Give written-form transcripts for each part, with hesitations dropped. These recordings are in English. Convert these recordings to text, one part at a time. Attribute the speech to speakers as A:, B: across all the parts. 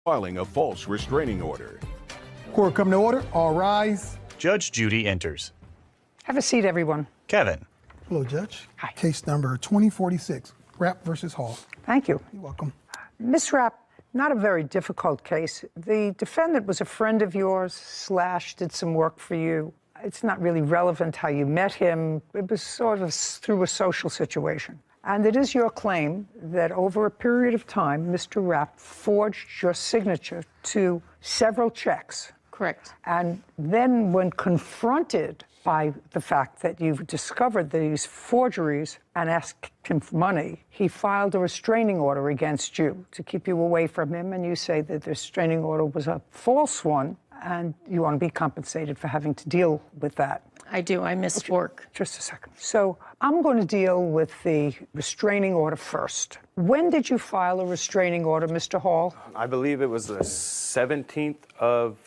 A: filing a false restraining order.
B: Court come to order. All rise.
C: Judge Judy enters.
D: Have a seat, everyone.
C: Kevin.
B: Hello, Judge.
D: Hi.
B: Case number 2046, Rapp versus Hall.
D: Thank you.
B: You're welcome.
D: Ms. Rapp, not a very difficult case. The defendant was a friend of yours / did some work for you. It's not really relevant how you met him. It was sort of through a social situation. And it is your claim that over a period of time, Mr. Rapp forged your signature to several checks.
E: Correct.
D: And then when confronted by the fact that you've discovered these forgeries and asked him for money, he filed a restraining order against you to keep you away from him, and you say that the restraining order was a false one, and you want to be compensated for having to deal with that.
E: I do. I missed work.
D: Just a second. So I'm going to deal with the restraining order first. When did you file a restraining order, Mr. Hall?
F: I believe it was the 17th of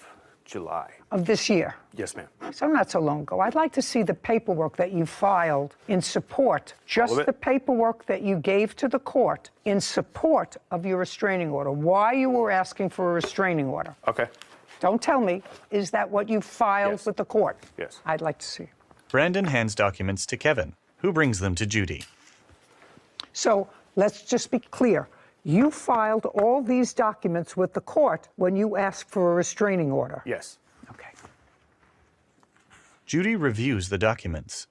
F: July.
D: Of this year?
F: Yes, ma'am.
D: So not so long ago. I'd like to see the paperwork that you filed in support, just the paperwork that you gave to the court in support of your restraining order, why you were asking for a restraining order.
F: Okay.
D: Don't tell me, is that what you filed with the court?
F: Yes.
D: I'd like to see.
C: Brandon hands documents to Kevin, who brings them to Judy.
D: So let's just be clear. You filed all these documents with the court when you asked for a restraining order?
F: Yes.
D: Okay.
C: Judy reviews the documents.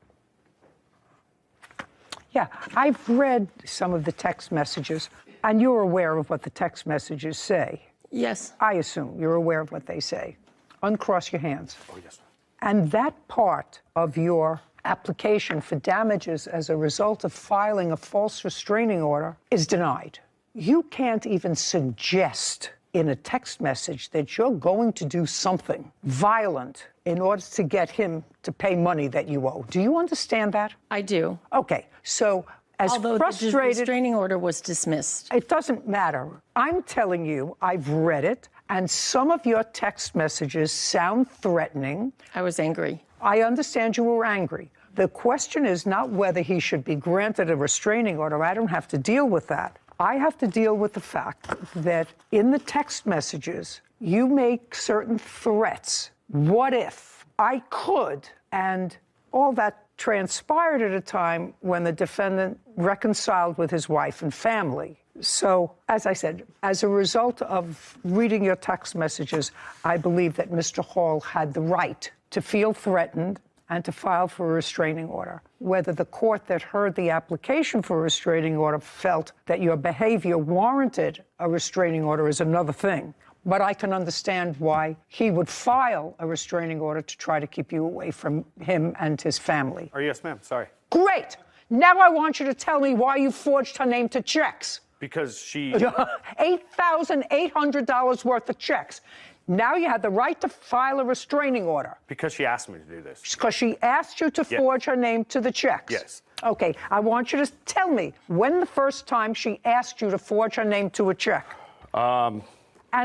D: Yeah, I've read some of the text messages, and you're aware of what the text messages say.
E: Yes.
D: I assume you're aware of what they say. Uncross your hands.
F: Oh, yes.
D: And that part of your application for damages as a result of filing a false restraining order is denied. You can't even suggest in a text message that you're going to do something violent in order to get him to pay money that you owe. Do you understand that?
E: I do.
D: Okay, so as
E: Although
D: frustrated...
E: the restraining order was dismissed.
D: It doesn't matter. I'm telling you, I've read it, and some of your text messages sound threatening.
E: I was angry.
D: I understand you were angry. The question is not whether he should be granted a restraining order. I don't have to deal with that. I have to deal with the fact that in the text messages, you make certain threats. What if I could? And all that transpired at a time when the defendant reconciled with his wife and family. So, as I said, as a result of reading your text messages, I believe that Mr. Hall had the right to feel threatened and to file for a restraining order. Whether the court that heard the application for a restraining order felt that your behavior warranted a restraining order is another thing. But I can understand why he would file a restraining order to try to keep you away from him and his family.
F: Oh, yes, ma'am. Sorry.
D: Great! Now I want you to tell me why you forged her name to checks.
F: Because she...
D: $8,800 worth of checks. Now you had the right to file a restraining order.
F: Because she asked me to do this.
D: Because she asked you to forge her name to the checks.
F: Yes.
D: Okay, I want you to tell me when the first time she asked you to forge her name to a check. And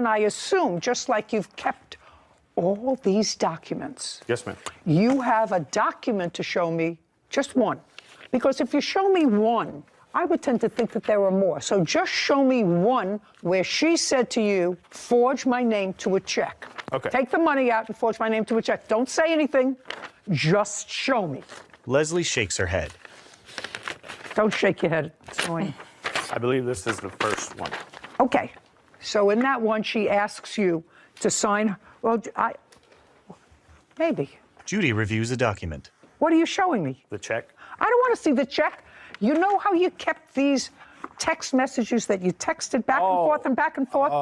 D: I assume, just like you've kept all these documents.
F: Yes, ma'am.
D: You have a document to show me, just one. Because if you show me one, I would tend to think that there are more. So just show me one where she said to you, forge my name to a check.
F: Okay.
D: Take the money out and forge my name to a check. Don't say anything. Just show me.
C: Leslie shakes her head.
D: Don't shake your head. It's annoying.
F: I believe this is the first one.
D: Okay. So in that one, she asks you to sign. Well, maybe.
C: Judy reviews a document.
D: What are you showing me?
F: The check?
D: I don't want to see the check. You know how you kept these text messages that you texted back and forth and back and forth?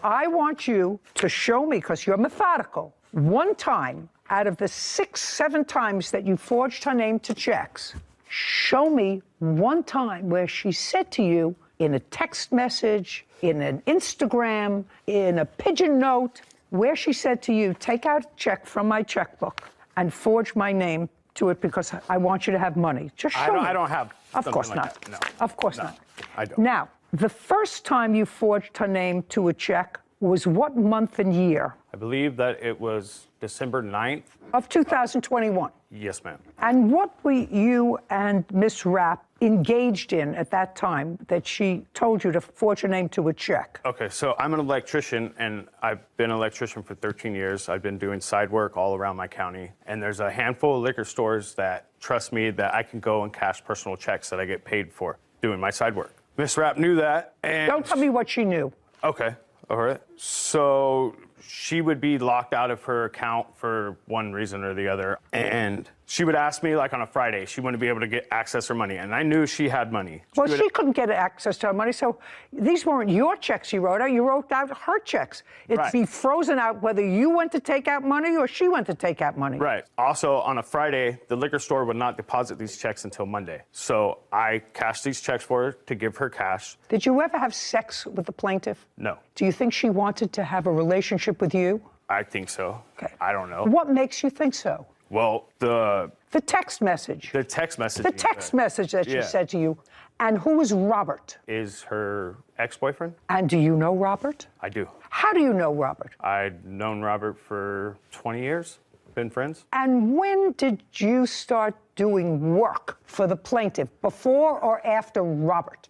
D: I want you to show me, because you're methodical, one time out of the 6, 7 times that you forged her name to checks, show me one time where she said to you in a text message, in an Instagram, in a pigeon note, where she said to you, take out a check from my checkbook and forge my name to it because I want you to have money. Just show me.
F: I don't have
D: Of course
F: like
D: not.
F: That. No.
D: Of course
F: No,
D: not.
F: I don't.
D: Now, the first time you forged her name to a check was what month and year?
F: I believe that it was December 9th.
D: Of 2021.
F: Yes, ma'am.
D: And what were you and Miss Rapp engaged in at that time that she told you to forge your name to a check?
F: Okay, so I'm an electrician, and I've been an electrician for 13 years. I've been doing side work all around my county, and there's a handful of liquor stores that trust me that I can go and cash personal checks that I get paid for doing my side work. Miss Rapp knew that, and...
D: Don't tell me what she knew.
F: Okay, all right. So she would be locked out of her account for one reason or the other, and she would ask me, like on a Friday, she wouldn't be able to get access to her money, and I knew she had money.
D: Well, she couldn't get access to her money, so these weren't your checks you wrote out. You wrote out her checks. It'd
F: Right.
D: be frozen out whether you went to take out money or she went to take out money.
F: Right. Also, on a Friday, the liquor store would not deposit these checks until Monday. So I cashed these checks for her to give her cash.
D: Did you ever have sex with the plaintiff?
F: No.
D: Do you think she wanted to have a relationship with you?
F: I think so.
D: Okay.
F: I don't know.
D: What makes you think so?
F: Well, the
D: text message.
F: The text message.
D: The text message that she
F: Yeah.
D: said to you. And who is Robert?
F: Is her ex-boyfriend?
D: And do you know Robert?
F: I do.
D: How do you know Robert?
F: I'd known Robert for 20 years. Been friends.
D: And when did you start doing work for the plaintiff? Before or after Robert?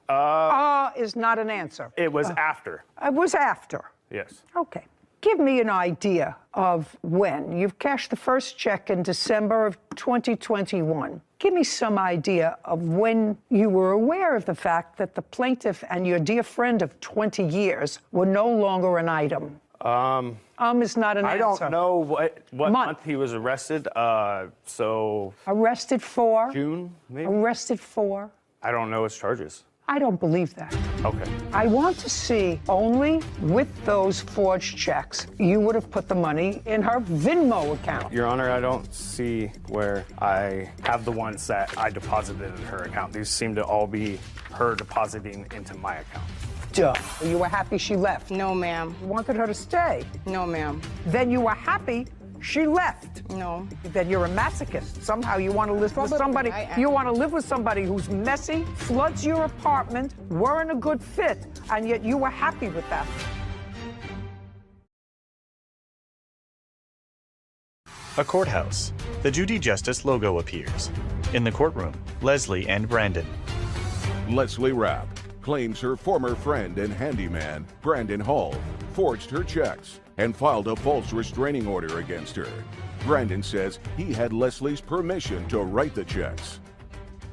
D: Is not an answer.
F: It was after.
D: It was after.
F: Yes.
D: Okay. Give me an idea of when. You've cashed the first check in December of 2021. Give me some idea of when you were aware of the fact that the plaintiff and your dear friend of 20 years were no longer an item. Is not an
F: I
D: answer.
F: don't know what month he was arrested. So
D: Arrested for?
F: June, maybe?
D: Arrested for?
F: I don't know his charges.
D: I don't believe that.
F: Okay.
D: I want to see only with those forged checks, you would have put the money in her Venmo account.
F: Your Honor, I don't see where I have the ones that I deposited in her account. These seem to all be her depositing into my account.
D: Duh. You were happy she left.
G: No, ma'am.
D: You wanted her to stay.
G: No, ma'am.
D: Then you were happy she left.
G: No.
D: Then you're a masochist. Somehow you want to live with
G: Probably
D: somebody.
G: I am.
D: You want to live with somebody who's messy, floods your apartment, weren't a good fit, and yet you were happy with that.
C: A courthouse. The Judy Justice logo appears. In the courtroom, Leslie and Brandon.
A: Leslie Rapp claims her former friend and handyman, Brandon Hall, forged her checks and filed a false restraining order against her. Brandon says he had Leslie's permission to write the checks.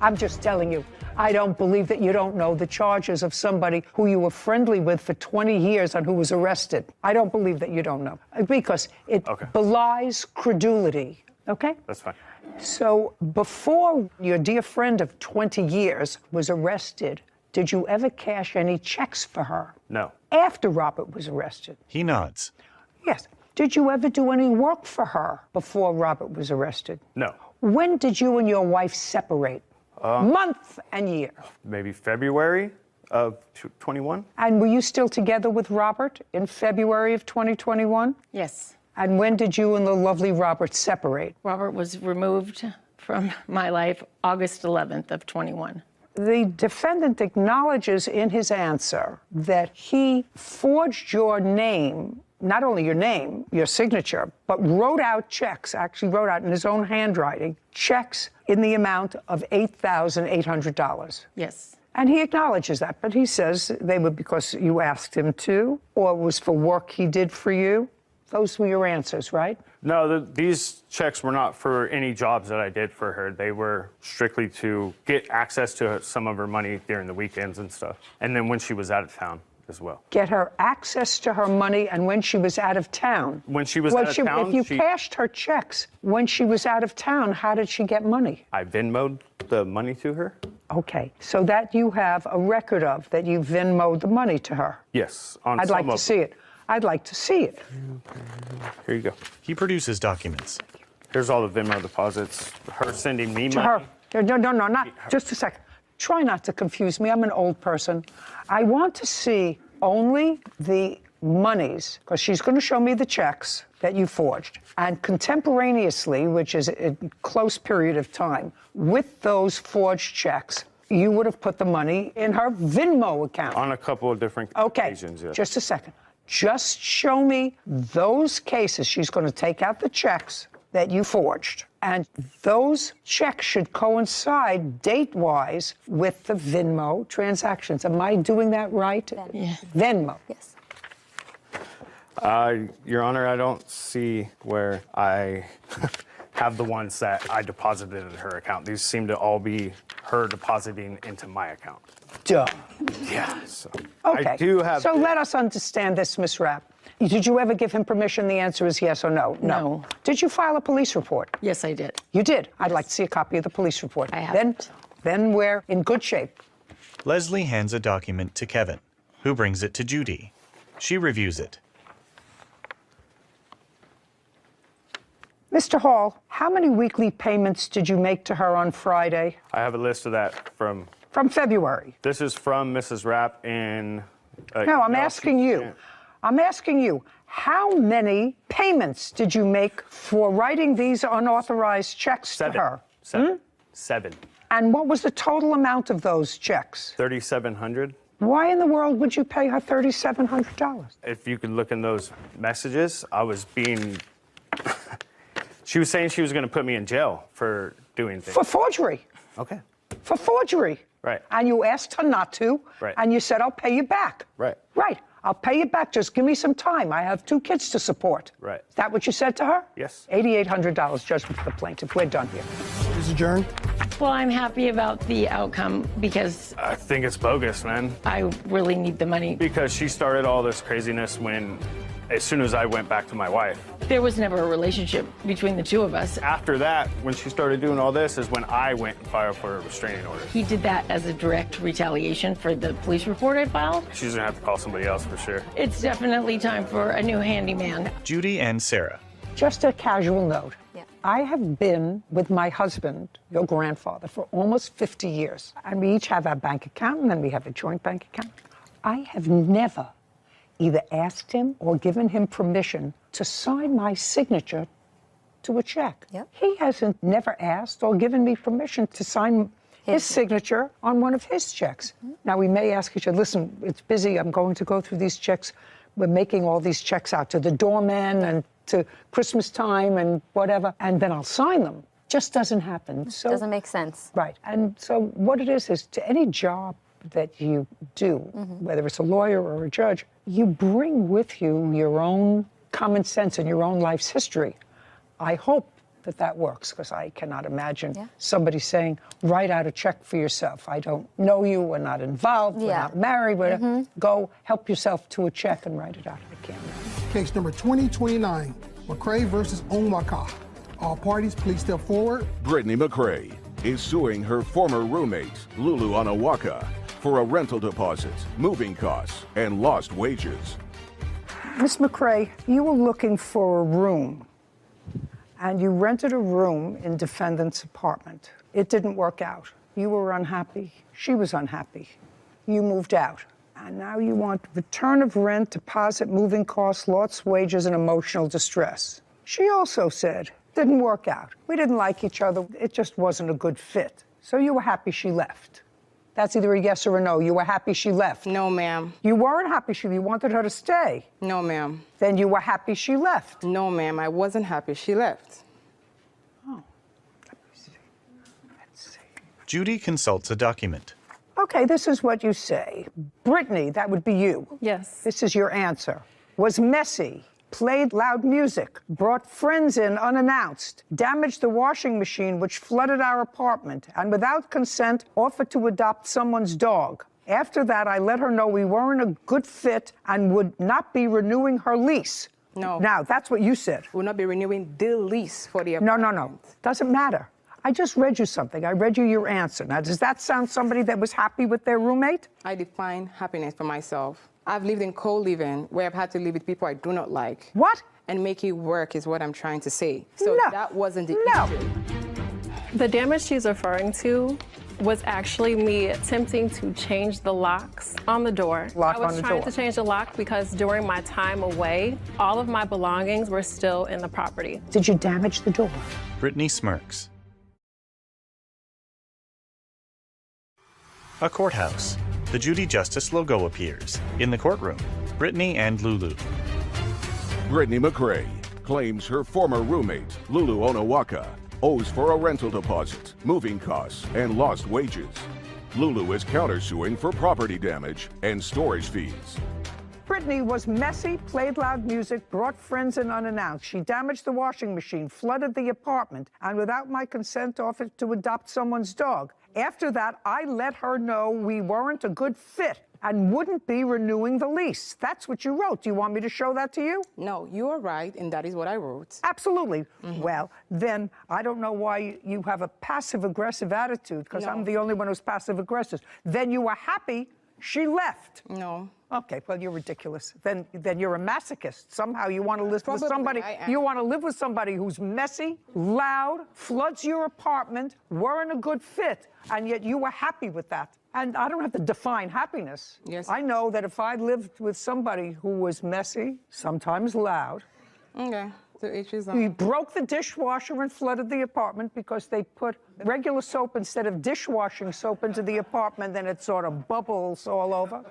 D: I'm just telling you, I don't believe that you don't know the charges of somebody who you were friendly with for 20 years and who was arrested. I don't believe that you don't know, because it belies credulity, okay?
F: That's fine.
D: So before your dear friend of 20 years was arrested, did you ever cash any checks for her?
F: No.
D: After Robert was arrested?
C: He nods.
D: Yes. Did you ever do any work for her before Robert was arrested?
F: No.
D: When did you and your wife separate? Month and year?
F: Maybe February of 21.
D: And were you still together with Robert in February of 2021?
E: Yes.
D: And when did you and the lovely Robert separate?
E: Robert was removed from my life August 11th of 21.
D: The defendant acknowledges in his answer that he forged your name, not only your name, your signature, but wrote out checks, actually wrote out in his own handwriting, checks in the amount of $8,800.
E: Yes.
D: And he acknowledges that, but he says they were because you asked him to, or it was for work he did for you. Those were your answers, right?
F: No, these checks were not for any jobs that I did for her. They were strictly to get access to some of her money during the weekends and stuff. And then when she was out of town as well.
D: Get her access to her money and when she was out of town.
F: When she was out of town,
D: if you cashed her checks when she was out of town, how did she get money?
F: I Venmo'd the money to her.
D: Okay, so that you have a record of, that you Venmo'd the money to her.
F: Yes, on
D: I'd
F: some
D: like to
F: of
D: see it. I'd like to see it.
F: Here you go.
C: He produces documents.
F: Here's all the Venmo deposits. Her sending me
D: To
F: money.
D: her. No, not, just a second. Try not to confuse me. I'm an old person. I want to see only the monies, because she's going to show me the checks that you forged. And contemporaneously, which is a close period of time, with those forged checks, you would have put the money in her Venmo account.
F: On a couple of different occasions, yes.
D: Just a second. Just show me those cases. She's going to take out the checks that you forged. And those checks should coincide date-wise with the Venmo transactions. Am I doing that right?
E: Yeah.
D: Venmo.
G: Yes.
F: Your Honor, I don't see where I have the ones that I deposited in her account. These seem to all be her depositing into my account.
D: Duh.
F: Yeah, so
D: Okay.
F: I do have...
D: So let us understand this, Ms. Rapp. Did you ever give him permission? The answer is yes or no.
E: No.
D: Did you file a police report?
E: Yes, I did.
D: You did. I'd like to see a copy of the police report.
E: I haven't.
D: Then we're in good shape.
C: Leslie hands a document to Kevin, who brings it to Judy. She reviews it.
D: Mr. Hall, how many weekly payments did you make to her on Friday?
F: I have a list of that from...
D: From February.
F: This is from Mrs. Rapp in...
D: No, I'm asking you. I'm asking you, how many payments did you make for writing these unauthorized checks to her?
F: Seven.
D: And what was the total amount of those checks?
F: $3,700.
D: Why in the world would you pay her $3,700?
F: If you could look in those messages, I was being... She was saying she was going to put me in jail for doing things.
D: For forgery.
F: Okay.
D: For forgery.
F: Right.
D: And you asked her not to.
F: Right.
D: And you said, I'll pay you back.
F: Right.
D: Right. I'll pay you back. Just give me some time. I have 2 kids to support.
F: Right.
D: Is that what you said to her?
F: Yes.
D: $8,800 judgment for the plaintiff. We're done here.
B: Is adjourned.
E: Well, I'm happy about the outcome because
F: I think it's bogus, man.
E: I really need the money.
F: Because she started all this craziness as soon as I went back to my wife.
E: There was never a relationship between the two of us.
F: After that, when she started doing all this, is when I went and filed for a restraining order.
E: He did that as a direct retaliation for the police report I filed.
F: She's gonna have to call somebody else for sure.
E: It's definitely time for a new handyman.
C: Judy and Sarah.
D: Just a casual note.
G: Yeah.
D: I have been with my husband, your grandfather, for almost 50 years. And we each have our bank account, and then we have a joint bank account. I have never either asked him or given him permission to sign my signature to a check.
G: Yep.
D: He hasn't never asked or given me permission to sign his signature on one of his checks. Now, we may ask each other, listen, it's busy, I'm going to go through these checks. We're making all these checks out to the doorman and to Christmas time and whatever, and then I'll sign them. Just doesn't happen. So,
G: Doesn't make sense.
D: right. And so what it is to any job that you do, whether it's a lawyer or a judge, you bring with you your own common sense and your own life's history. I hope that works, because I cannot imagine somebody saying, write out a check for yourself. I don't know you, we're not involved, we're not married, go help yourself to a check and write it out. I can't imagine.
B: Case number 2029, McCrae versus Onwaka. All parties, please step forward.
A: Brittany McCrae is suing her former roommate, Lulu Onawaka, for a rental deposit, moving costs, and lost wages.
D: Miss McCrae, you were looking for a room, and you rented a room in defendant's apartment. It didn't work out. You were unhappy. She was unhappy. You moved out. And now you want return of rent, deposit, moving costs, lost wages, and emotional distress. She also said, didn't work out. We didn't like each other. It just wasn't a good fit. So you were happy she left. That's either a yes or a no. You were happy she left.
H: No, ma'am.
D: You weren't happy you wanted her to stay.
H: No, ma'am.
D: Then you were happy she left.
H: No, ma'am. I wasn't happy she left.
D: Oh, let me see. Let's see.
C: Judy consults a document.
D: Okay, this is what you say. Brittany, that would be you.
H: Yes.
D: This is your answer. Was messy, played loud music, brought friends in unannounced, damaged the washing machine which flooded our apartment, and without consent offered to adopt someone's dog. After that, I let her know we weren't a good fit and would not be renewing her lease.
H: No.
D: Now, that's what you said.
H: We'll not be renewing the lease for the
D: No,
H: apartment.
D: no, no. Doesn't matter. I just read you something. I read you your answer. Now, does that sound somebody that was happy with their roommate?
H: I define happiness for myself. I've lived in co-living where I've had to live with people I do not like.
D: What?
H: And make it work is what I'm trying to say. So
D: No.
H: that wasn't the
D: No.
H: issue.
I: The damage she's referring to was actually me attempting to change the locks on the door.
D: Lock
I: I was
D: on the
I: trying
D: door.
I: to change the lock because during my time away, all of my belongings were still in the property.
D: Did you damage the door?
C: Brittany smirks. A courthouse. The Judy Justice logo appears. In the courtroom, Brittany and Lulu.
A: Brittany McCrae claims her former roommate, Lulu Onawaka, owes for a rental deposit, moving costs, and lost wages. Lulu is countersuing for property damage and storage fees.
D: Brittany was messy, played loud music, brought friends in unannounced. She damaged the washing machine, flooded the apartment, and without my consent offered to adopt someone's dog. After that, I let her know we weren't a good fit and wouldn't be renewing the lease. That's what you wrote. Do you want me to show that to you?
H: No, you are right, and that is what I wrote.
D: Absolutely. Well, then I don't know why you have a passive-aggressive attitude, because I'm the only one who's passive-aggressive. Then you were happy she left.
H: No.
D: Okay, well, you're ridiculous. Then you're a masochist. Somehow you want to live with somebody.
H: You
D: want to live with somebody who's messy, loud, floods your apartment, weren't a good fit, and yet you were happy with that. And I don't have to define happiness.
H: Yes.
D: I know that if I lived with somebody who was messy, sometimes loud.
H: Okay. So each is
D: You broke the dishwasher and flooded the apartment because they put regular soap instead of dishwashing soap into the apartment, then it sort of bubbles all over.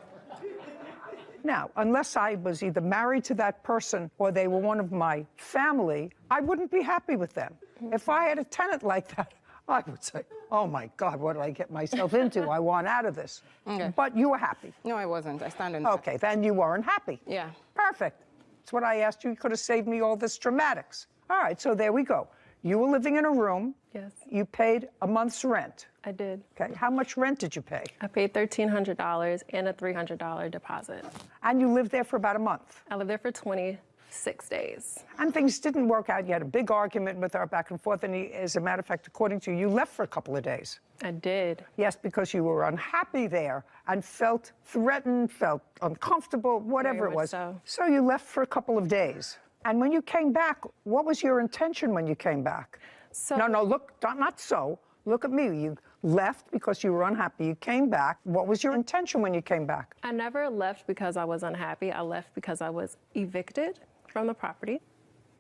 D: Now, unless I was either married to that person or they were one of my family, I wouldn't be happy with them. If I had a tenant like that, I would say, oh my God, what did I get myself into? I want out of this.
H: Okay.
D: But you were happy.
H: No, I wasn't. I stand on that.
D: Okay, then you weren't happy.
H: Yeah.
D: Perfect. That's what I asked you. You could have saved me all this dramatics. All right, so there we go. You were living in a room.
I: Yes.
D: You paid a month's rent.
I: I did.
D: Okay, how much rent did you pay?
I: I paid $1,300 and a $300 deposit.
D: And you lived there for about a month.
I: I lived there for 26 days.
D: And things didn't work out. You had a big argument with her back and forth, and as a matter of fact, according to you, you left for a couple of days.
I: I did.
D: Yes, because you were unhappy there and felt threatened, felt uncomfortable, whatever
I: Very
D: it was.
I: much so.
D: So you left for a couple of days. And when you came back, what was your intention when you came back?
I: So,
D: No, look, not so. Look at me. You left because you were unhappy. You came back. What was your intention when you came back?
I: I never left because I was unhappy. I left because I was evicted from the property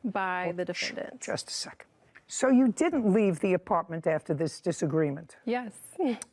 I: by the defendant.
D: Just a second. So you didn't leave the apartment after this disagreement?
I: Yes,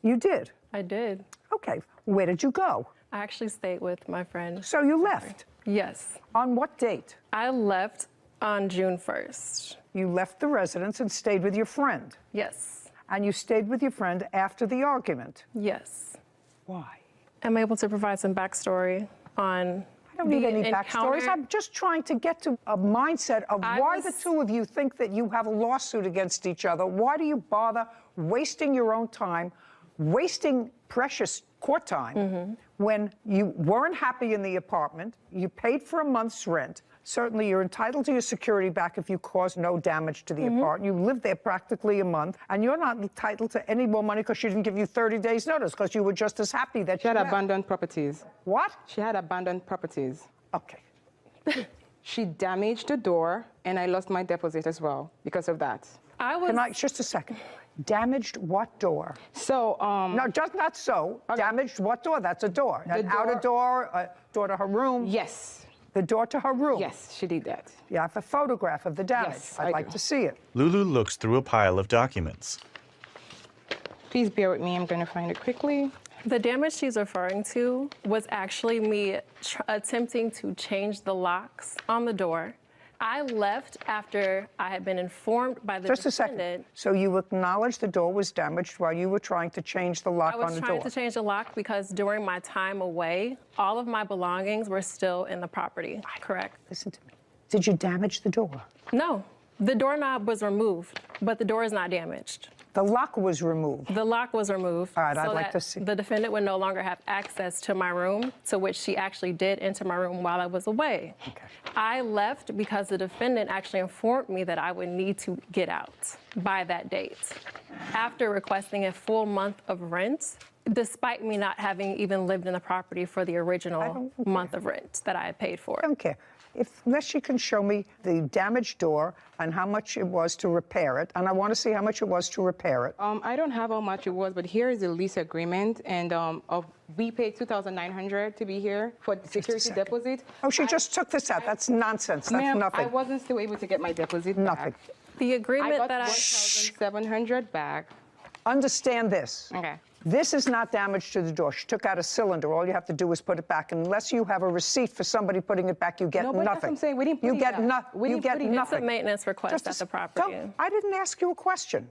D: You did?
I: I did.
D: Okay. Where did you go?
I: I actually stayed with my friend.
D: So you left?
I: Yes.
D: On what date?
I: I left on June 1st.
D: You left the residence and stayed with your friend?
I: Yes.
D: And you stayed with your friend after the argument?
I: Yes.
D: Why?
I: I'm able to provide some backstory on
D: I don't need any backstories. I'm just trying to get to a mindset of why the two of you think that you have a lawsuit against each other. Why do you bother wasting your own time, wasting precious court time when you weren't happy in the apartment, you paid for a month's rent. Certainly, you're entitled to your security back if you caused no damage to the apartment. You lived there practically a month, and you're not entitled to any more money because she didn't give you 30 days' notice because you were just as happy that
H: She had abandoned properties.
D: What?
H: She had abandoned properties.
D: Okay.
H: She damaged the door, and I lost my deposit as well because of that.
D: Just a second. Damaged what door?
H: So,
D: No, just not so.
H: Okay.
D: Damaged what door? That's a door. An outer door, a door to her room?
H: Yes.
D: The door to her room?
H: Yes, she did that.
D: You have a photograph of the damage.
H: Yes,
D: I'd
H: I
D: like
H: do.
D: to see it.
C: Lulu looks through a pile of documents.
H: Please bear with me. I'm going to find it quickly.
I: The damage she's referring to was actually me attempting to change the locks on the door. I left after I had been informed by the
D: Just a
I: defendant.
D: second. So you acknowledged the door was damaged while you were trying to change the lock
I: I
D: on
I: was
D: the
I: trying
D: door?
I: to change the lock because during my time away, all of my belongings were still in the property. Correct?
D: Listen to me. Did you damage the door?
I: No. The doorknob was removed, but the door is not damaged.
D: The lock was removed.
I: The lock was removed.
D: All right, I'd
I: so
D: like
I: that
D: to see.
I: The defendant would no longer have access to my room, to which she actually did enter my room while I was away.
D: Okay.
I: I left because the defendant actually informed me that I would need to get out by that date. After requesting a full month of rent, despite me not having even lived in the property for the original month of rent that I had paid for.
D: I don't care. Unless you can show me the damaged door and how much it was to repair it, and I want to see how much it was to repair it.
H: I don't have how much it was, but here is the lease agreement, and we paid $2,900 to be here for the security deposit.
D: Oh, she just took this out. That's nonsense. That's
H: Ma'am,
D: nothing.
H: I wasn't still able to get my deposit
D: Nothing.
H: back.
I: The agreement
H: I got
I: that I...
H: $1,700 back.
D: Understand this.
H: Okay.
D: This is not damage to the door. She took out a cylinder. All you have to do is put it back. And unless you have a receipt for somebody putting it back, you get nothing.
H: That's what I'm saying. We didn't put
D: you
H: it
D: get
H: back.
D: You get nothing.
I: It's a maintenance request at the property.
D: I didn't ask you a question.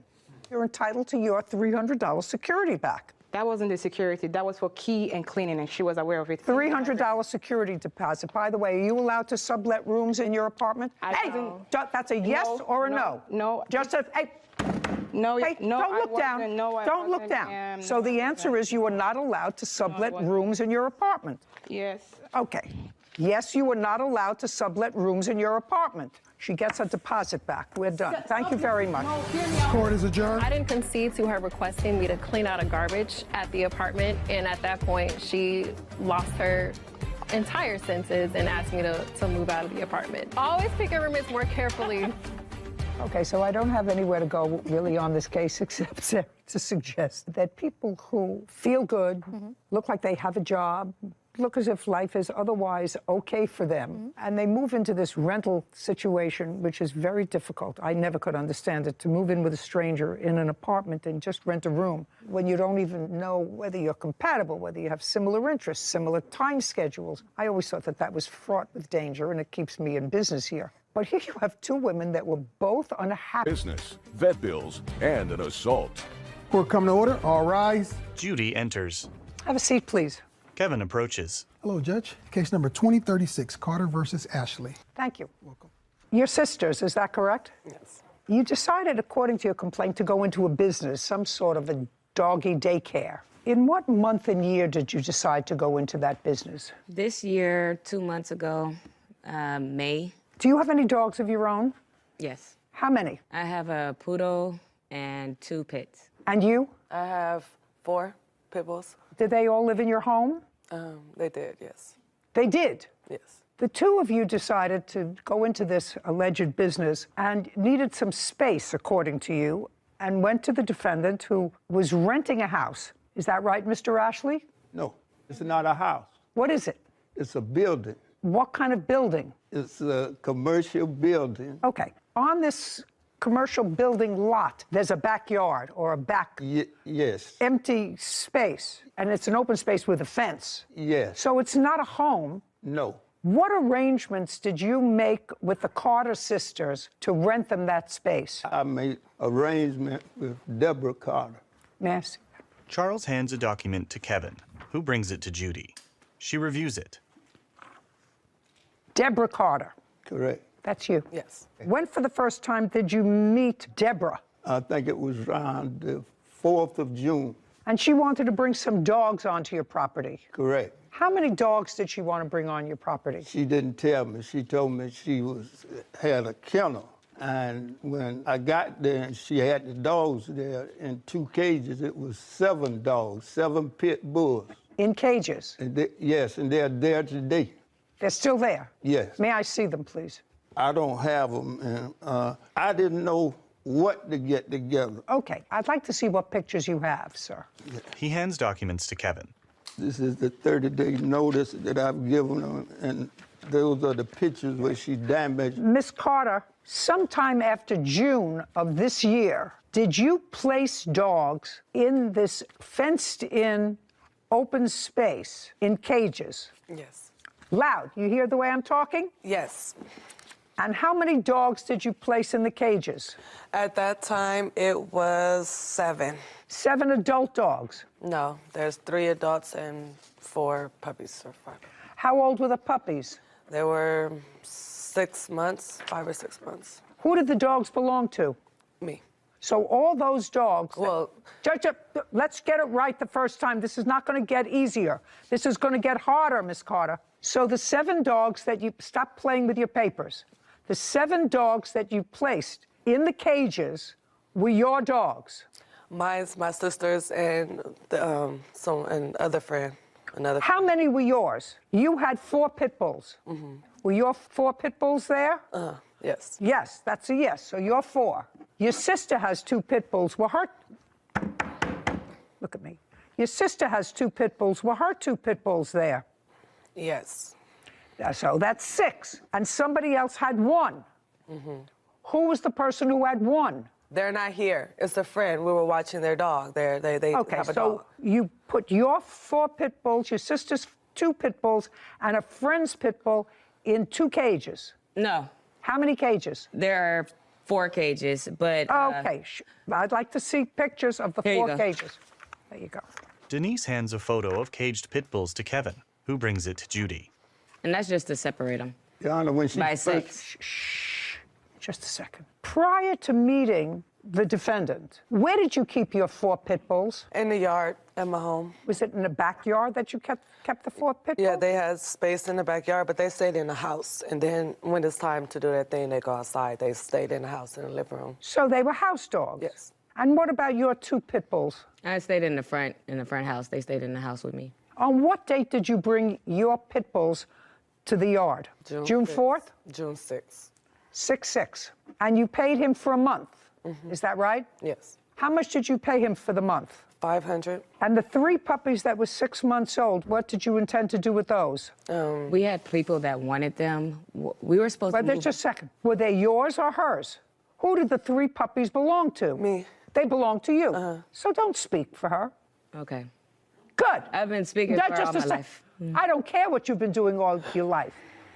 D: You're entitled to your $300 security back.
H: That wasn't the security. That was for key and cleaning, and she was aware of it.
D: $300 security deposit. By the way, are you allowed to sublet rooms in your apartment? That's a yes or a no?
H: No.
D: Just a, hey.
H: No,
D: Hey,
H: no,
D: don't
H: I
D: look down.
H: wasn't. No, I
D: don't look
H: wasn't.
D: down. So the answer is you are not allowed to sublet rooms in your apartment.
H: Yes.
D: Okay. Yes, you are not allowed to sublet rooms in your apartment. She gets a deposit back. We're done. Thank you very much.
B: Court is adjourned.
I: I didn't concede to her requesting me to clean out a garbage at the apartment, and at that point, she lost her entire senses and asked me to move out of the apartment. Always pick your roommates more carefully.
D: Okay, so I don't have anywhere to go really on this case except to suggest that people who feel good, look like they have a job, look as if life is otherwise okay for them, and they move into this rental situation, which is very difficult. I never could understand it, to move in with a stranger in an apartment and just rent a room when you don't even know whether you're compatible, whether you have similar interests, similar time schedules. I always thought that that was fraught with danger, and it keeps me in business here. But here you have two women that were both unhappy.
A: Business, vet bills, and an assault.
B: Court come to order. All rise.
C: Judy enters.
D: Have a seat, please.
C: Kevin approaches.
B: Hello, Judge. Case number 2036, Carter versus Ashley.
D: Thank you.
B: Welcome.
D: Your sisters, is that correct?
G: Yes.
D: You decided, according to your complaint, to go into a business, some sort of a doggy daycare. In what month and year did you decide to go into that business?
G: This year, 2 months ago, May.
D: Do you have any dogs of your own?
G: Yes.
D: How many?
G: I have a poodle and 2 pits.
D: And you?
J: I have 4 pit bulls.
D: Did they all live in your home?
J: They did, yes.
D: They did?
J: Yes.
D: The two of you decided to go into this alleged business and needed some space, according to you, and went to the defendant who was renting a house. Is that right, Mr. Ashley?
K: No, it's not a house.
D: What is it?
K: It's a building.
D: What kind of building?
K: It's a commercial building.
D: Okay. On this commercial building lot, there's a backyard or a back
K: yes.
D: empty space, and it's an open space with a fence.
K: Yes.
D: So it's not a home.
K: No.
D: What arrangements did you make with the Carter sisters to rent them that space?
K: I made arrangement with Deborah Carter.
D: Merci.
C: Charles hands a document to Kevin, who brings it to Judy. She reviews it.
D: Deborah Carter.
K: Correct.
D: That's you.
J: Yes.
D: When for the first time did you meet Deborah?
K: I think it was around the 4th of June.
D: And she wanted to bring some dogs onto your property.
K: Correct.
D: How many dogs did she want to bring on your property?
K: She didn't tell me. She told me she had a kennel. And when I got there and she had the dogs there in 2 cages, it was 7 dogs, 7 pit bulls.
D: In cages?
K: And yes, and they're there today.
D: They're still there?
K: Yes.
D: May I see them, please?
K: I don't have them, and I didn't know what to get together.
D: Okay, I'd like to see what pictures you have, sir.
C: He hands documents to Kevin.
K: This is the 30-day notice that I've given them, and those are the pictures where she damaged.
D: Miss Carter, sometime after June of this year, did you place dogs in this fenced-in open space in cages?
J: Yes.
D: Loud. You hear the way I'm talking?
J: Yes.
D: And how many dogs did you place in the cages?
J: At that time, it was 7.
D: 7 adult dogs?
J: No, there's 3 adults and 4 puppies or 5.
D: How old were the puppies?
J: They were 6 months, 5 or 6 months.
D: Who did the dogs belong to?
J: Me.
D: So all those dogs...
J: Well...
D: Judge, let's get it right the first time. This is not going to get easier. This is going to get harder, Miss Carter. So the 7 dogs that you... Stop playing with your papers. The 7 dogs that you placed in the cages were your dogs.
J: Mine's my sister's and another friend.
D: How many were yours? You had 4 pit bulls. Mm-hmm. Were your 4 pit bulls there?
J: Yes.
D: Yes, that's a yes. So you're 4. Your sister has 2 pit bulls. Were her... Look at me. Your sister has 2 pit bulls. Were her 2 pit bulls there?
J: Yes.
D: So that's 6. And somebody else had 1. Mm-hmm. Who was the person who had 1?
J: They're not here. It's a friend. We were watching their dog. They
D: Okay,
J: have a
D: so
J: dog.
D: you put your 4 pit bulls, your sister's 2 pit bulls, and a friend's pit bull in 2 cages.
G: No,
I: How many cages?
G: there are 4 cages, but
D: Okay, I'd like to see pictures of the
G: Here you
D: 4
G: go.
D: cages. There you go.
C: Denise hands a photo of caged pit bulls to Kevin, who brings it to Judy.
G: and that's just to separate them
K: Your Honor, when she
G: by
K: first,
G: sex.
D: Shh, just a second. Prior to meeting the defendant, where did you keep your 4 pit bulls?
J: In the yard at my home.
D: Was it in the backyard that you kept the 4 pit bulls?
J: Yeah, they had space in the backyard, but they stayed in the house. And then when it's time to do their thing, they go outside. They stayed in the house in the living room.
D: So they were house dogs?
J: Yes.
D: And what about your 2 pit bulls?
G: I stayed in the front house. They stayed in the house with me.
D: On what date did you bring your pit bulls to the yard? June 4th?
J: June 6th.
D: 6/6. And you paid him for a month. Is that right?
J: Yes.
D: How much did you pay him for the month?
J: $500.
D: And the 3 puppies that were 6 months old, what did you intend to do with those?
G: We had people that wanted them. We were supposed
D: But
G: to move.
D: just a second. Were they yours or hers? Who did the 3 puppies belong to?
J: Me.
D: They belong to you. So don't speak for her.
G: Okay.
D: Good.
G: I've been speaking
D: Now,
G: for
D: just
G: all
D: a
G: my
D: sec.
G: life.
D: I don't care what you've been doing all your life.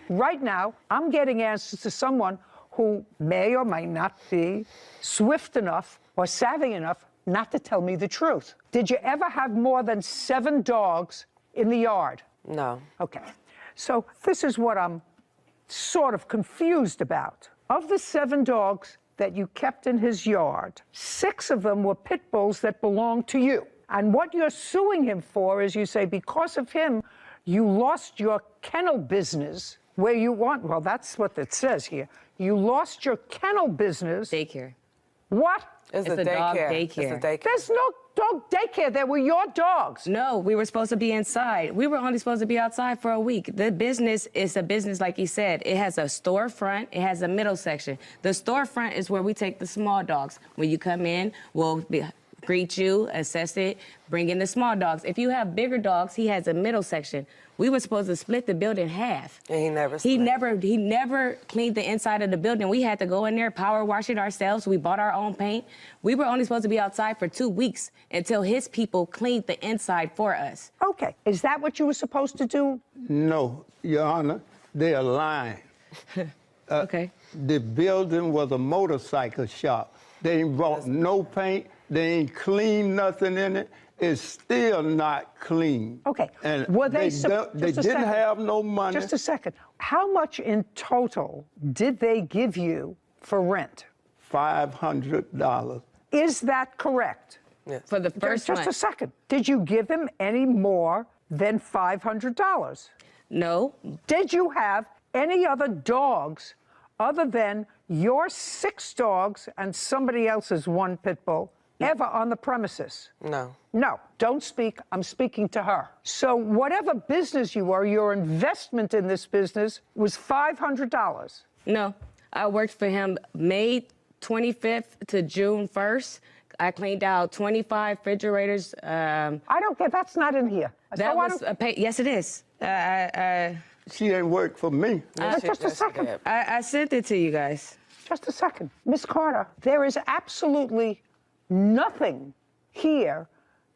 D: Right now, I'm getting answers to someone who may or may not be swift enough or savvy enough not to tell me the truth. Did you ever have more than 7 dogs in the yard?
J: No.
D: Okay. So this is what I'm sort of confused about. Of the 7 dogs that you kept in his yard, 6 of them were pit bulls that belonged to you. And what you're suing him for is you say because of him, you lost your kennel business where you want, well, that's what it says here. You lost your kennel business.
G: Daycare.
D: What?
J: It's
G: a
J: a
G: dog
J: daycare.
G: daycare.
J: It's a daycare.
D: There's no dog daycare. They were your dogs.
G: No, we were supposed to be inside. We were only supposed to be outside for a week. The business is a business, like he said. It has a storefront. It has a middle section. The storefront is where we take the small dogs. When you come in, we'll greet you, assess it, bring in the small dogs. If you have bigger dogs, he has a middle section. We were supposed to split the building in half.
J: And he never
G: He
J: split.
G: never cleaned the inside of the building. We had to go in there, power wash it ourselves. We bought our own paint. We were only supposed to be outside for 2 weeks until his people cleaned the inside for us.
D: Okay. Is that what you were supposed to do?
K: no, Your Honor, they are lying.
G: Okay.
K: The building was a motorcycle shop. They ain't brought no paint. They ain't cleaned nothing in it. It's still not clean.
D: Okay.
K: And
D: Were they
K: they
D: just a
K: didn't
D: second.
K: have no money.
D: Just a second. How much in total did they give you for rent?
K: $500.
D: Is that correct?
J: Yes.
G: For the first
D: Just a
G: month.
D: second. Did you give him any more than $500?
G: No.
D: Did you have any other dogs other than your 6 dogs and somebody else's 1 pit bull ever on the premises?
J: No.
D: No, don't speak. I'm speaking to her. So whatever business you were, your investment in this business was $500.
G: No. I worked for him May 25th to June 1st. I cleaned out 25 refrigerators.
D: I don't care. That's not in here.
G: That
D: So I
G: was
D: don't-
G: a pay. Yes, it is.
K: She ain't work for me.
D: Just a second.
G: I sent it to you guys.
D: Just a second. Miss Carter, there is absolutely nothing here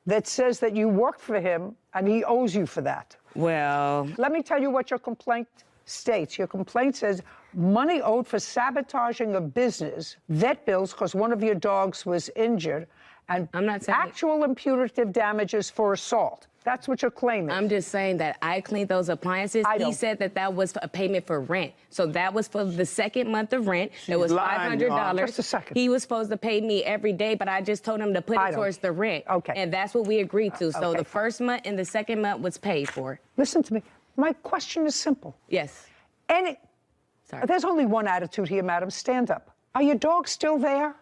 D: that says that you worked for him and he owes you for that.
G: Well,
D: Let me tell you what your complaint states. Your complaint says money owed for sabotaging a business, vet bills because one of your dogs was injured, and
G: I'm not saying-
D: actual and punitive damages for assault. That's what you're claiming.
G: I'm just saying that I cleaned those appliances.
D: I
G: He
D: don't-
G: said that that was a payment for rent. So that was for the second month of rent. It was
K: lying, Your Honor.
G: $500.
D: Just a second.
G: He was supposed to pay me every day, but I just told him to put
D: I
G: it
D: don't-
G: towards the rent.
D: Okay.
G: And that's what we agreed to. So
D: okay,
G: the
D: fine.
G: first month and the second month was paid for.
D: Listen to me. My question is simple.
G: Yes. Sorry.
D: There's only one attitude here, madam. Stand up. Are your dogs still there?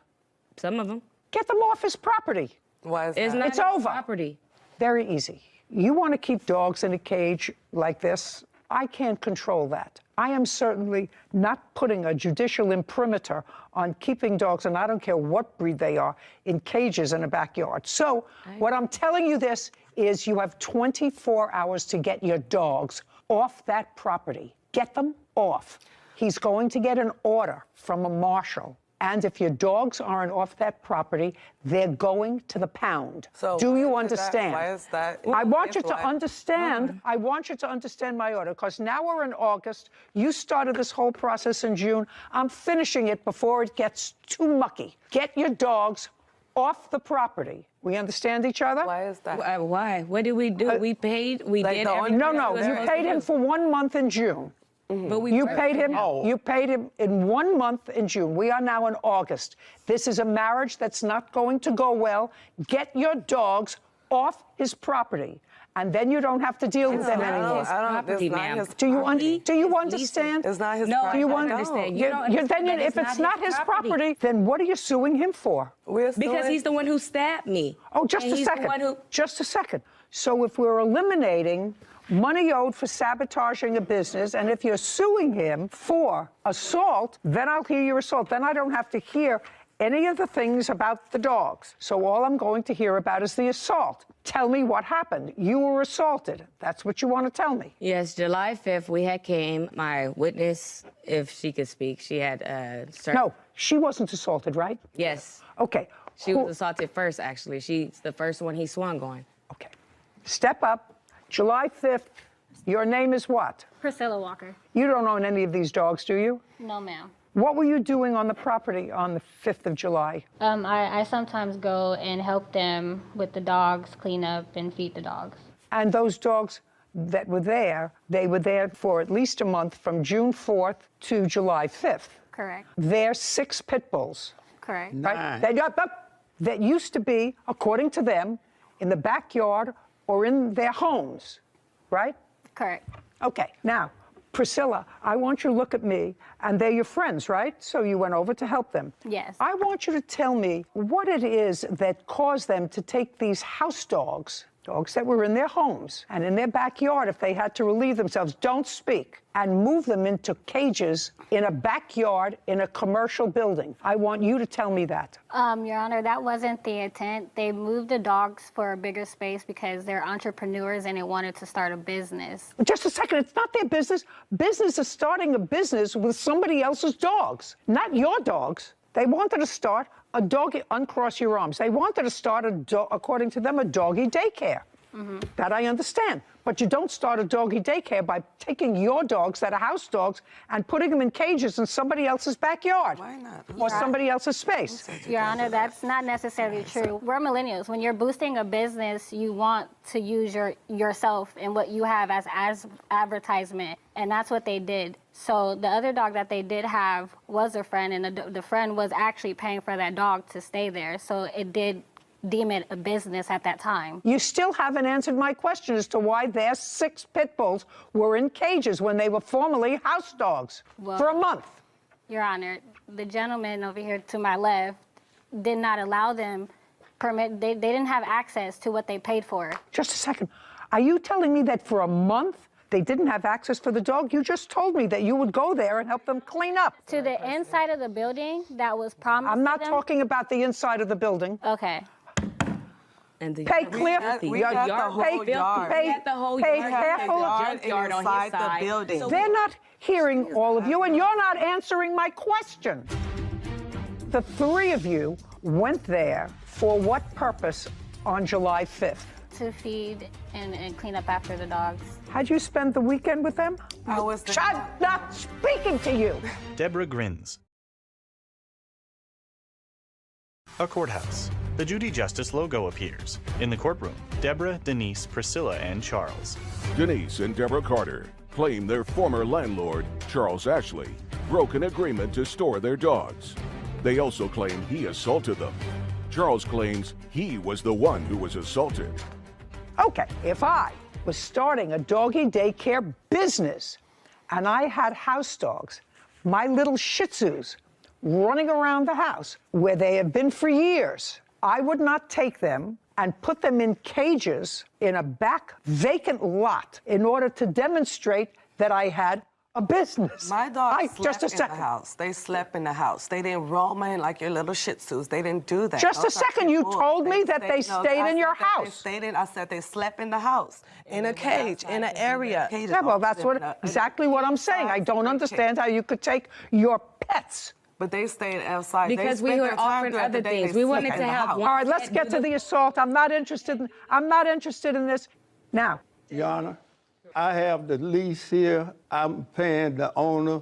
G: Some of them.
D: Get them off his property.
J: Why is
G: It's
J: that?
G: not
D: It's
G: his
D: over.
G: property.
D: Very easy. You want to keep dogs in a cage like this? I can't control that. I am certainly not putting a judicial imprimatur on keeping dogs, and I don't care what breed they are, in cages in a backyard. So what I'm telling you this is you have 24 hours to get your dogs off that property. Get them off. He's going to get an order from a marshal And if your dogs aren't off that property, they're going to the pound.
J: So
D: do you
J: why is
D: understand?
J: Why is that?
D: I want you to understand. I want you to understand my order, because now we're in August. You started this whole process in June. I'm finishing it before it gets too mucky. Get your dogs off the property. We understand each other?
J: Why is that?
G: Why? What did we do? We paid. We
J: like
G: did.
J: the only-
D: No. You paid him for 1 month in June.
G: But we
D: You paid him. You paid him in 1 month in June. We are now in August. This is a marriage that's not going to go well. Get your dogs off his property, and then you don't have to deal with them anymore. Do you understand?
J: It's not his
G: No,
J: property.
G: I don't understand. You don't understand that
D: If it's not his property, then what are you suing him for?
G: Because he's the one who stabbed me.
D: Oh, just
G: And
D: a
G: he's the
D: second.
G: one who-
D: Just a second. So if we're eliminating money owed for sabotaging a business, and if you're suing him for assault, then I'll hear your assault. Then I don't have to hear any of the things about the dogs. So all I'm going to hear about is the assault. Tell me what happened. You were assaulted. That's what you want to tell me.
G: Yes, July 5th, we had came. My witness, if she could speak, she had
D: No, she wasn't assaulted, right?
G: Yes.
D: Okay.
G: She was assaulted first, actually. She's the first one he swung on.
D: Okay. Step up. July 5th. Your name is what?
L: Priscilla Walker.
D: You don't own any of these dogs, do you?
L: No, ma'am.
D: What were you doing on the property on the 5th of July?
L: I sometimes go and help them with the dogs, clean up and feed the dogs.
D: And those dogs that were there, they were there for at least a month from June 4th to July 5th.
L: Correct.
D: They're 6 pit bulls.
L: Correct.
D: Right? That used to be, according to them, in the backyard or in their homes, right?
L: Correct.
D: Okay, now, Priscilla, I want you to look at me, and they're your friends, right? So you went over to help them.
L: Yes.
D: I want you to tell me what it is that caused them to take these house dogs, dogs that were in their homes and in their backyard if they had to relieve themselves, don't speak, and move them into cages in a backyard in a commercial building. I want you to tell me that.
L: Your Honor, that wasn't the intent. They moved the dogs for a bigger space because they're entrepreneurs and they wanted to start a business.
D: Just a second, it's not their business. Business is starting a business with somebody else's dogs, not your dogs. They wanted to start a doggy, uncross your arms. They wanted to start, according to them, a doggy daycare. That I understand. But you don't start a doggy daycare by taking your dogs that are house dogs and putting them in cages in somebody else's backyard.
J: Why not?
D: Or somebody else's space.
L: Your Honor, that's not necessarily true. We're millennials. When you're boosting a business, you want to use yourself and what you have as advertisement. And that's what they did. So the other dog that they did have was a friend, and the friend was actually paying for that dog to stay there. So it did deem it a business at that time.
D: You still haven't answered my question as to why their 6 pit bulls were in cages when they were formerly house dogs for a month.
L: Your Honor, the gentleman over here to my left did not allow them they didn't have access to what they paid for.
D: Just a second. Are you telling me that for a month they didn't have access for the dog? You just told me that you would go there and help them clean up.
L: To the inside of the building that was promised
D: I'm not
L: to them?
D: talking about the inside of the building.
L: Okay.
G: And
D: Pay clear.
J: We got the whole yard.
G: We had the whole
D: pay
G: yard.
D: careful.
G: Junkyard on his side.
J: The building.
G: So
D: They're not hearing all of you, and you're not answering my question. The 3 of you went there for what purpose on July 5th?
L: To feed and clean up after the dogs.
D: How'd you spend the weekend with them? I'm not speaking to you.
C: Deborah grins. A courthouse. The Judy Justice logo appears. In the courtroom, Deborah, Denise, Priscilla, and Charles.
A: Denise and Deborah Carter claim their former landlord, Charles Ashley, broke an agreement to store their dogs. They also claim he assaulted them. Charles claims he was the one who was assaulted.
D: Okay, if I was starting a doggy daycare business and I had house dogs, my little Shih Tzus, running around the house where they have been for years, I would not take them and put them in cages in a back vacant lot in order to demonstrate that I had a business.
J: My dogs slept in the house. They slept in the house. They didn't roam in like your little Shih Tzus. They didn't do that.
D: Just a second, you told me that they stayed in your house.
J: I said they slept in the house, in a cage, in an area.
D: Yeah, well, that's exactly what I'm saying. I don't understand how you could take your pets
J: But they stayed outside.
G: Because we were offering other things. We wanted to have one.
D: All right, let's get to the assault. I'm not interested in this. Now.
K: Your Honor, I have the lease here. I'm paying the owner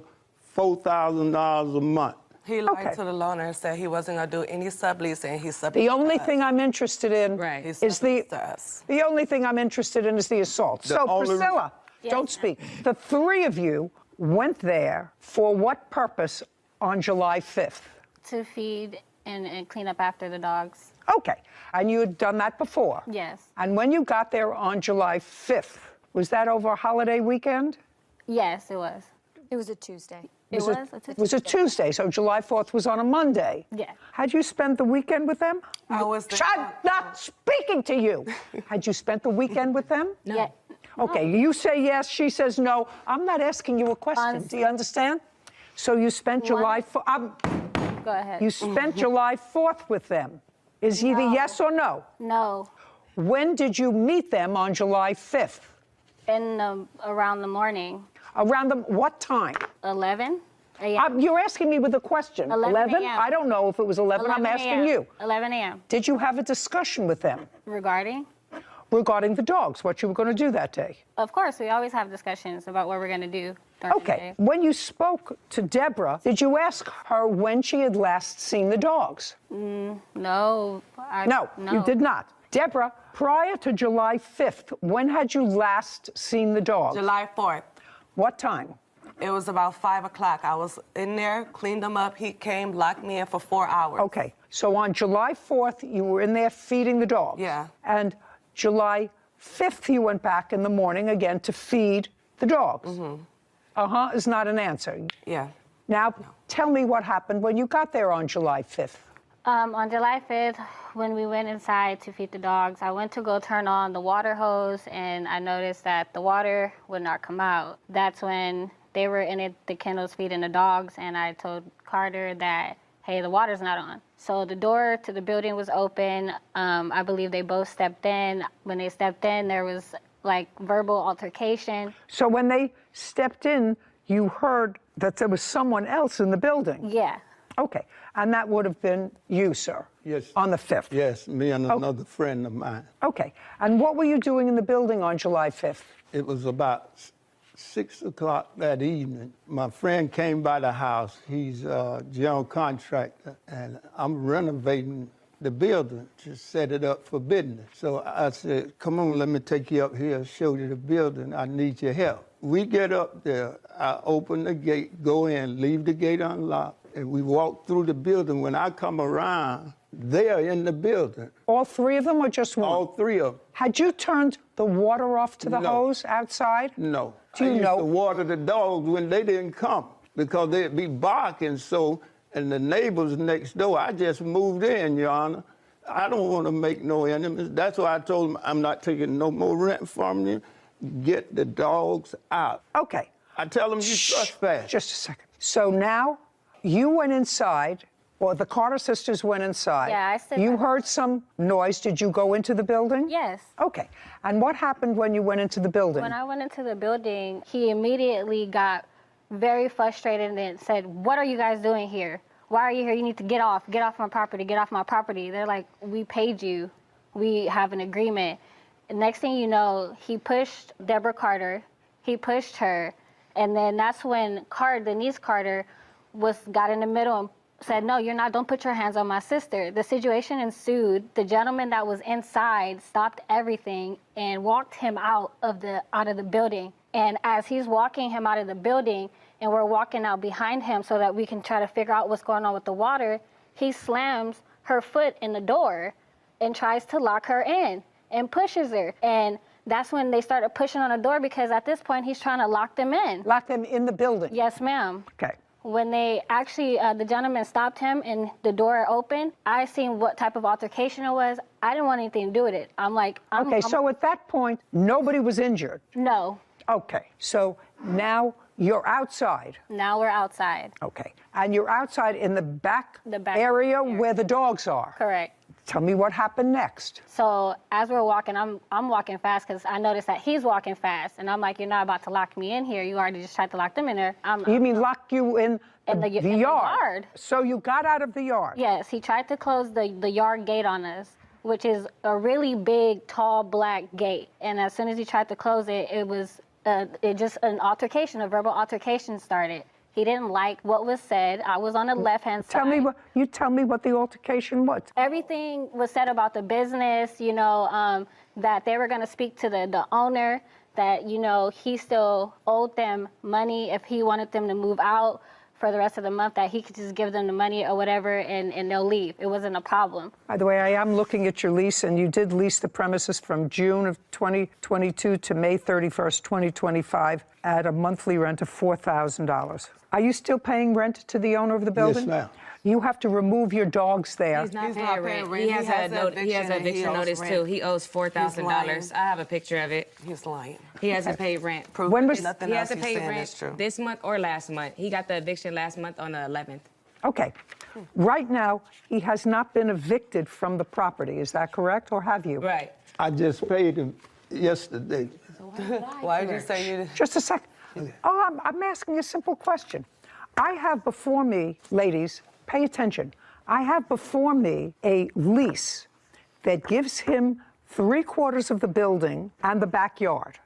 K: $4,000 a month.
J: He lied to the loaner and said he wasn't going to do any subleasing. He subleased
D: The only thing I'm interested in is the only thing I'm interested in is the assault. So, Priscilla, don't speak. The three of you went there for what purpose on July 5th?
L: To feed and clean up after the dogs.
D: Okay. And you had done that before?
L: Yes.
D: And when you got there on July 5th, was that over a holiday weekend?
L: Yes, it was.
M: It was a Tuesday.
L: It
D: was a Tuesday, so July 4th was on a Monday.
L: Yeah.
D: Had you spent the weekend with them?
J: I was there.
D: I'm not speaking to you. Had you spent the weekend with them?
L: No. Yeah.
D: Okay, you say yes, she says no. I'm not asking you a question. Do you understand? So you spent July 4th.
L: Go ahead.
D: You spent July 4th with them. Is either yes or no?
L: No.
D: When did you meet them on July 5th?
L: Around the morning.
D: Around what time?
L: 11
D: a.m. You're asking me with a question.
L: 11?
D: I don't know if it was 11. I'm asking you.
L: 11 a.m.
D: Did you have a discussion with them?
L: Regarding?
D: Regarding the dogs, what you were going to do that day.
L: Of course, we always have discussions about what we're going to do during the day.
D: When you spoke to Deborah, did you ask her when she had last seen the dogs?
L: No.
D: No, you did not. Deborah, prior to July 5th, when had you last seen the dogs?
J: July 4th.
D: What time?
J: It was about 5 o'clock. I was in there, cleaned them up. He came, locked me in for 4 hours.
D: Okay, so on July 4th, you were in there feeding the dogs.
J: Yeah.
D: And July 5th, you went back in the morning again to feed the dogs. Mm-hmm. Is not an answer.
J: Yeah.
D: Now, tell me what happened when you got there on July 5th.
L: On July 5th, when we went inside to feed the dogs, I went to go turn on the water hose, and I noticed that the water would not come out. That's when they were in the kennels feeding the dogs, and I told Carter that, hey, the water's not on. So the door to the building was open. I believe they both stepped in. When they stepped in, there was like verbal altercation.
D: So when they stepped in, you heard that there was someone else in the building?
L: Yeah.
D: Okay, and that would have been you, sir?
K: Yes.
D: On the 5th?
K: Yes, me and another friend of mine.
D: Okay, and what were you doing in the building on July 5th?
K: It was about 6 o'clock that evening. My friend came by the house. He's a general contractor, and I'm renovating the building to set it up for business. So I said, come on, let me take you up here, show you the building. I need your help. We get up there. I open the gate, go in, leave the gate unlocked, and we walk through the building. When I come around, they are in the building.
D: All three of them or just one?
K: All three of them.
D: Had you turned the water off to the hose outside?
K: No.
D: Do you
K: I used to water the dogs when they didn't come because they'd be barking so, and the neighbors next door, I just moved in, Your Honor. I don't want to make no enemies. That's why I told them I'm not taking no more rent from you. Get the dogs out.
D: Okay.
K: I tell them you trespass.
D: Just a second. So now you went inside, or the Carter sisters went inside.
L: Yeah, I said
D: You heard some noise. Did you go into the building?
L: Yes.
D: Okay. And what happened when you went into the building?
L: When I went into the building, he immediately got very frustrated and said, what are you guys doing here? Why are you here? You need to get off my property, get off my property. They're like, we paid you. We have an agreement. And next thing you know, he pushed Deborah Carter. He pushed her. And then that's when Denise Carter got in the middle and said, no, you're not, don't put your hands on my sister. The situation ensued. The gentleman that was inside stopped everything and walked him out of the building. And as he's walking him out of the building, and we're walking out behind him so that we can try to figure out what's going on with the water, he slams her foot in the door and tries to lock her in and pushes her. And that's when they started pushing on the door because at this point, he's trying to lock them in.
D: Lock them in the building?
L: Yes, ma'am.
D: Okay.
L: When they actually, the gentleman stopped him and the door opened, I seen what type of altercation it was. I didn't want anything to do with it. I'm like,
D: so at that point, nobody was injured?
L: No.
D: Okay, so now you're outside.
L: Now we're outside.
D: Okay, and you're outside in the back area where the dogs are.
L: Correct.
D: Tell me what happened next.
L: So as we're walking, I'm walking fast because I noticed that he's walking fast, and I'm like, you're not about to lock me in here. You already just tried to lock them in there.
D: You mean lock you in
L: in the yard.
D: So you got out of the yard?
L: Yes, he tried to close the yard gate on us, which is a really big, tall, black gate. And as soon as he tried to close it, it was just an altercation, a verbal altercation started. He didn't like what was said. I was on the left-hand side.
D: Tell me what the altercation was.
L: Everything was said about the business, you know, that they were going to speak to the owner, that, you know, he still owed them money if he wanted them to move out for the rest of the month, that he could just give them the money or whatever and they'll leave. It wasn't a problem.
D: By the way, I am looking at your lease, and you did lease the premises from June of 2022 to May 31st, 2025 at a monthly rent of $4,000. Are you still paying rent to the owner of the building?
K: Yes, ma'am.
D: You have to remove your dogs there.
G: He's not paying rent. He has an eviction notice too. He owes $4,000. I have a picture of it.
J: He's lying.
G: He hasn't paid rent.
J: Nothing
G: He
J: else
G: hasn't
J: he's
G: paid
J: saying
G: rent
J: is true.
G: this month or last month. He got the eviction last month on the 11th.
D: Okay. Right now, he has not been evicted from the property. Is that correct, or have you?
G: Right.
K: I just paid him yesterday.
J: Why did you say you...
D: Just a second. Oh, I'm asking a simple question. I have before me, ladies, pay attention. I have before me a lease that gives him 3/4 of the building and the backyard.